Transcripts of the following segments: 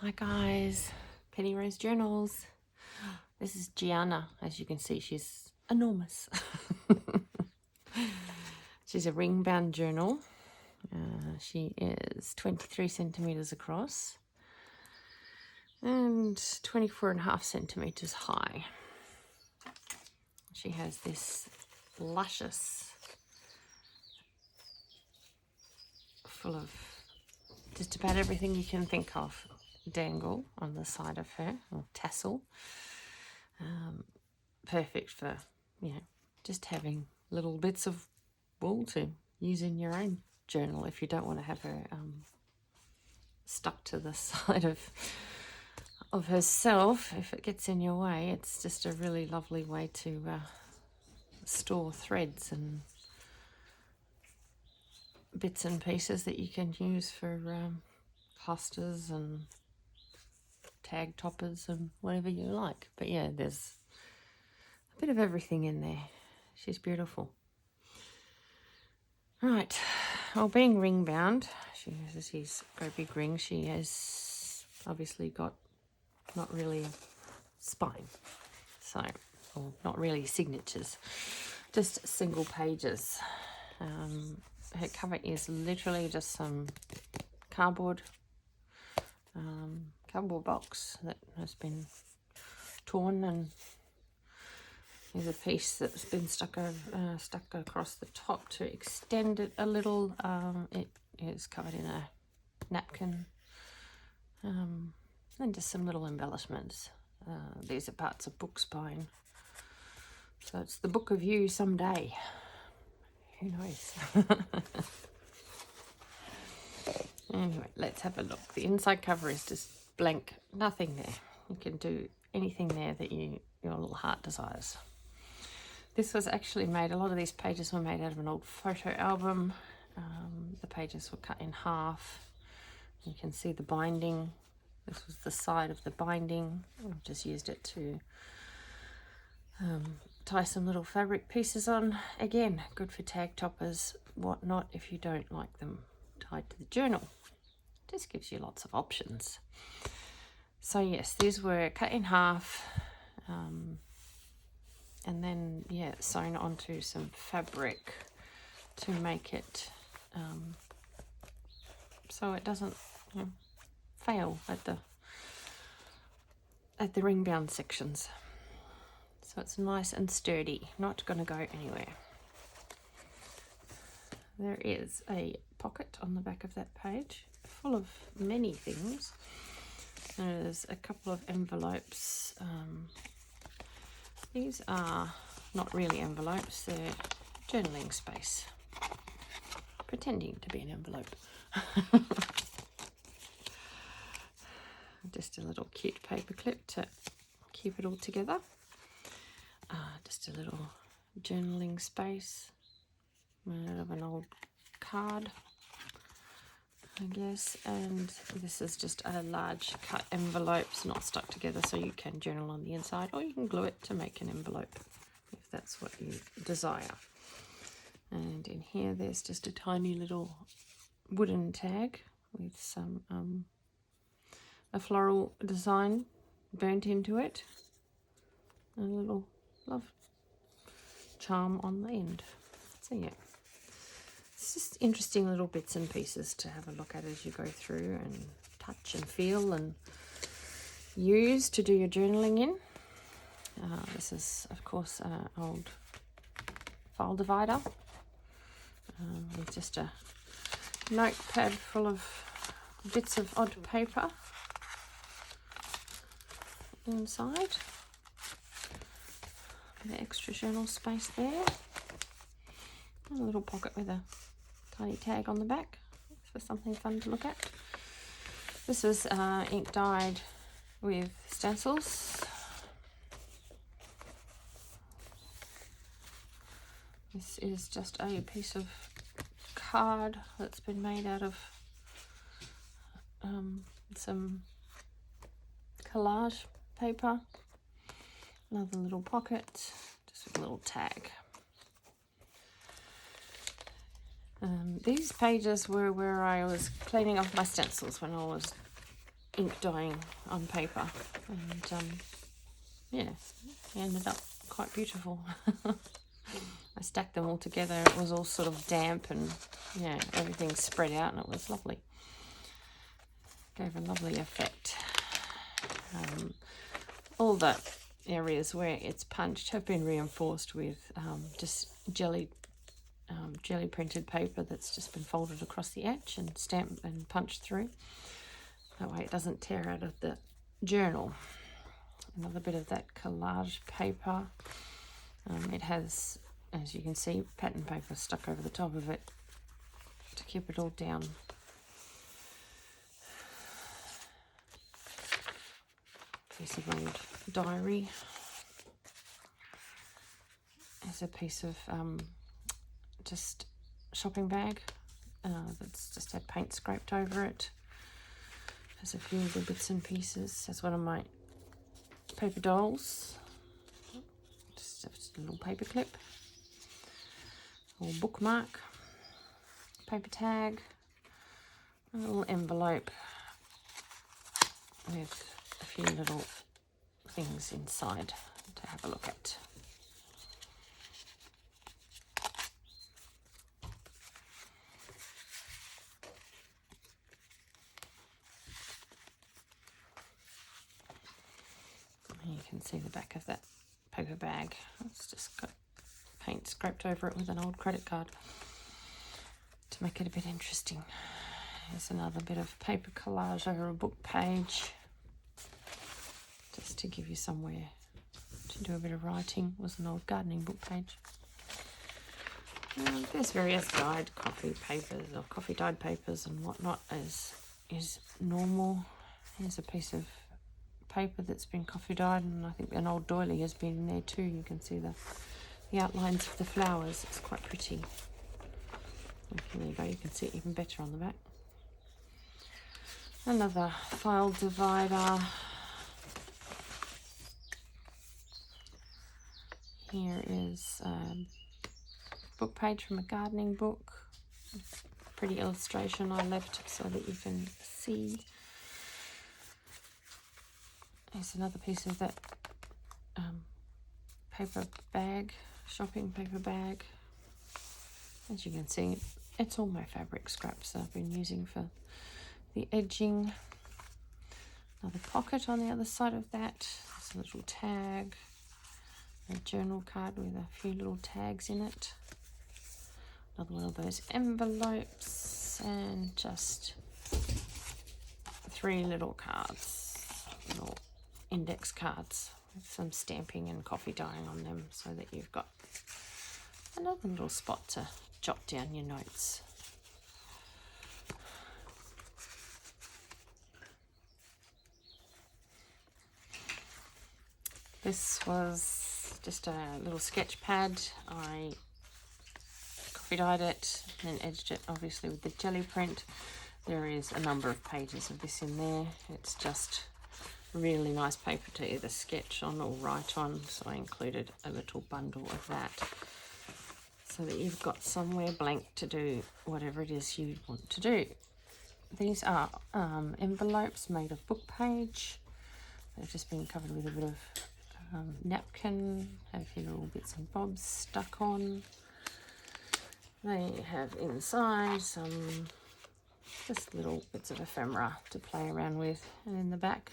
Hi guys, Penny Rose Journals. This is Giana. As you can see, she's enormous. She's a ring bound journal. She is 23 centimeters across and 24.5 centimeters high. She has this luscious, full of just about everything you can think of, dangle on the side of her, or tassel. Perfect for, just having little bits of wool to use in your own journal if you don't want to have her stuck to the side of herself. If it gets in your way, it's just a really lovely way to store threads and bits and pieces that you can use for clusters and tag toppers and whatever you like. But yeah, there's a bit of everything in there. She's beautiful. Right, well, being ring bound, she has these great big rings. She has obviously got not really a spine, so, or not really signatures, just single pages. Her cover is literally just some cardboard box that has been torn, and there's a piece that's been stuck across the top to extend it a little. It is covered in a napkin, and just some little embellishments. These are parts of book spine, so it's the book of you someday. Who knows? Anyway, let's have a look. The inside cover is just blank, nothing there. You can do anything there that your little heart desires. This was actually made, a lot of these pages were made out of an old photo album. The pages were cut in half. You can see the binding. This was the side of the binding. I've just used it to tie some little fabric pieces on. Again, good for tag toppers, whatnot, if you don't like them tied to the journal. Just gives you lots of options. So yes, these were cut in half, and then sewn onto some fabric to make it so it doesn't fail at the ring bound sections. So it's nice and sturdy, not going to go anywhere. There is a pocket on the back of that page full of many things. There's a couple of envelopes. These are not really envelopes, they're journaling space, pretending to be an envelope. Just a little cute paper clip to keep it all together. Just a little journaling space made out of an old card, I guess, and this is just a large cut envelope. It's not stuck together, so you can journal on the inside, or you can glue it to make an envelope if that's what you desire. And in here there's just a tiny little wooden tag with some a floral design burnt into it, and a little love charm on the end. So yeah, it's just interesting little bits and pieces to have a look at as you go through and touch and feel and use to do your journaling in. This is, of course, an old file divider with just a notepad full of bits of odd paper inside. The extra journal space there. And a little pocket with a tiny tag on the back for something fun to look at. This is ink dyed with stencils. This is just a piece of card that's been made out of some collage paper. Another little pocket, just with a little tag. These pages were where I was cleaning off my stencils when I was ink dyeing on paper, and yeah, it ended up quite beautiful. I stacked them all together. It was all sort of damp, and yeah, everything spread out, and it was lovely. Gave a lovely effect. All the areas where it's punched have been reinforced with just jelly printed paper that's just been folded across the edge and stamped and punched through. That way it doesn't tear out of the journal. Another bit of that collage paper. It has, as you can see, pattern paper stuck over the top of it to keep it all down. Piece of old diary. There's a piece of just shopping bag that's just had paint scraped over it. There's a few little bits and pieces. That's one of my paper dolls. Just a little paper clip. A little bookmark. Paper tag. A little envelope with a few little things inside to have a look at. You can see the back of that paper bag. It's just got paint scraped over it with an old credit card to make it a bit interesting. Here's another bit of paper collage over a book page, just to give you somewhere to do a bit of writing. It was an old gardening book page. There's various dyed coffee papers or coffee dyed papers and whatnot as is normal. Here's a piece of paper that's been coffee dyed, and I think an old doily has been in there too. You can see the outlines of the flowers. It's quite pretty. And there you go, you can see it even better on the back. Another file divider. Here is a book page from a gardening book. Pretty illustration I left so that you can see. Here's another piece of that paper bag, shopping paper bag. As you can see, it's all my fabric scraps that I've been using for the edging. Another pocket on the other side of that. There's a little tag, a journal card with a few little tags in it. Another one of those envelopes, and just 3 little cards, little index cards with some stamping and coffee dyeing on them, so that you've got another little spot to jot down your notes. This was just a little sketch pad. I coffee dyed it and then edged it obviously with the jelly print. There is a number of pages of this in there. It's just really nice paper to either sketch on or write on, so I included a little bundle of that so that you've got somewhere blank to do whatever it is you want to do. These are envelopes made of book page. They've just been covered with a bit of napkin, have a few little bits and bobs stuck on. They have inside some just little bits of ephemera to play around with, and in the back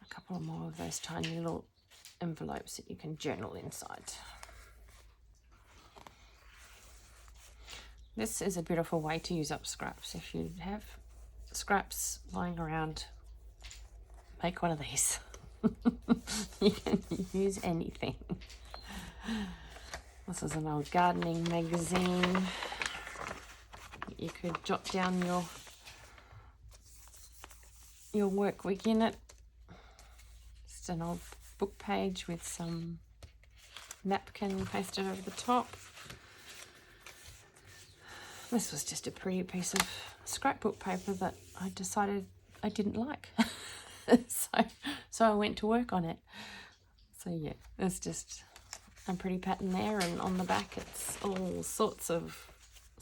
a couple more of those tiny little envelopes that you can journal inside. This is a beautiful way to use up scraps. If you have scraps lying around, make one of these. You can use anything. This is an old gardening magazine. You could jot down your work week in it. Just an old book page with some napkin pasted over the top. This was just a pretty piece of scrapbook paper that I decided I didn't like. So I went to work on it. So yeah, there's just a pretty pattern there, and on the back it's all sorts of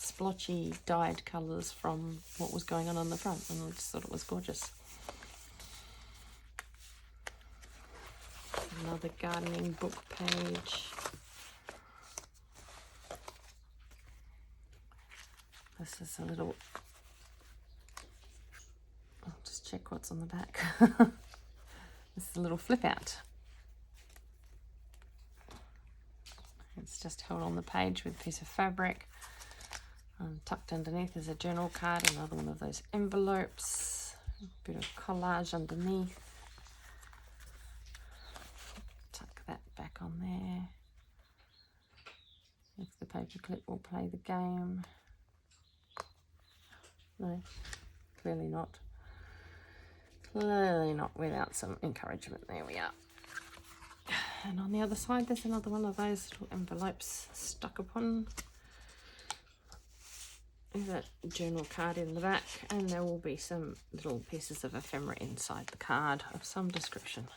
splotchy dyed colours from what was going on the front, and I just thought it was gorgeous. Another gardening book page. This is a little, I'll just check what's on the back. This is a little flip out. It's just held on the page with a piece of fabric. Tucked underneath is a journal card, another one of those envelopes. A bit of collage underneath. Tuck that back on there. If the paper clip will play the game. No, clearly not. Clearly not without some encouragement. There we are. And on the other side, there's another one of those little envelopes stuck upon. There's a journal card in the back, and there will be some little pieces of ephemera inside the card of some description.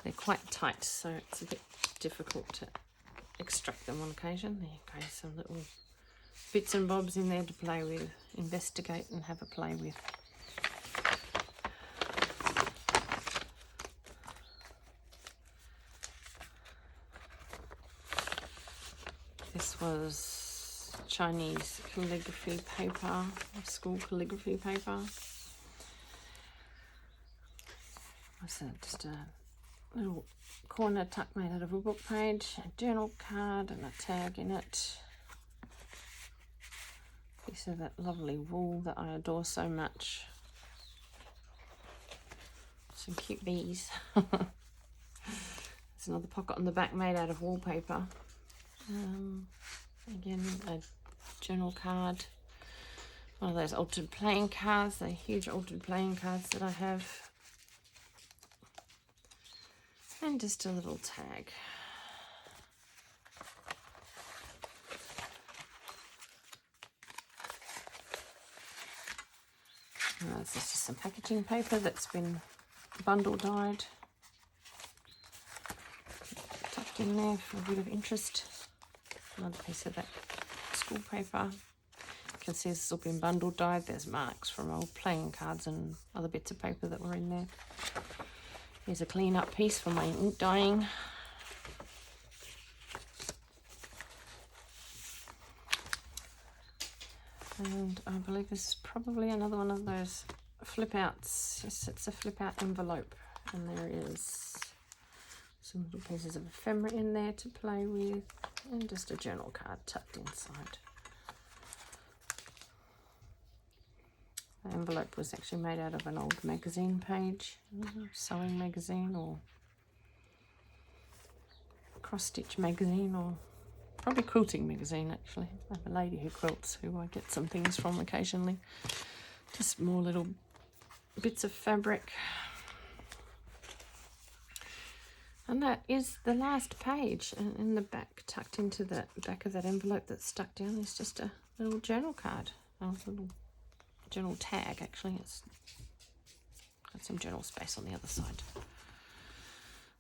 They're quite tight, so it's a bit difficult to extract them on occasion. There you go, some little bits and bobs in there to play with, investigate and have a play with. This was Chinese calligraphy paper, school calligraphy paper. What's that? Just a little corner tuck made out of a book page, a journal card and a tag in it. Piece of that lovely wool that I adore so much. Some cute bees. There's another pocket on the back made out of wallpaper. Again, a journal card. One of those altered playing cards, the huge altered playing cards that I have. And just a little tag. This is just some packaging paper that's been bundle dyed. Tucked in there for a bit of interest. Another piece of that school paper. You can see this has all been bundle dyed. There's marks from old playing cards and other bits of paper that were in there. Here's a clean up piece for my ink dyeing. And I believe this is probably another one of those flip outs. Yes, it's a flip out envelope. And there is some little pieces of ephemera in there to play with. And just a journal card tucked inside. The envelope was actually made out of an old magazine page, sewing magazine or cross-stitch magazine, or probably quilting magazine actually. I have a lady who quilts who I get some things from occasionally. Just more little bits of fabric. And that is the last page. And in the back, tucked into the back of that envelope that's stuck down, is just a little journal card. A little journal tag, actually. It's got some journal space on the other side.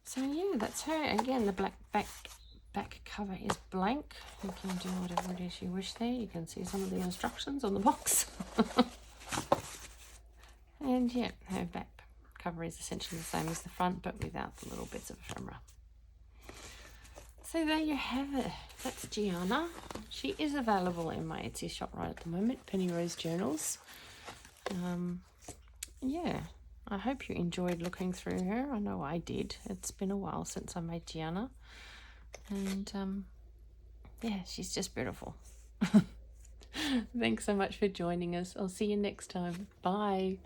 So yeah, that's her. Again, the black back cover is blank. You can do whatever it is you wish there. You can see some of the instructions on the box. And yeah, her back cover is essentially the same as the front, but without the little bits of ephemera. So there you have it. That's Giana. She is available in my Etsy shop right at the moment, Penny Rose Journals. Yeah, I hope you enjoyed looking through her. I know I did. It's been a while since I made Giana. And yeah, she's just beautiful. Thanks so much for joining us. I'll see you next time. Bye.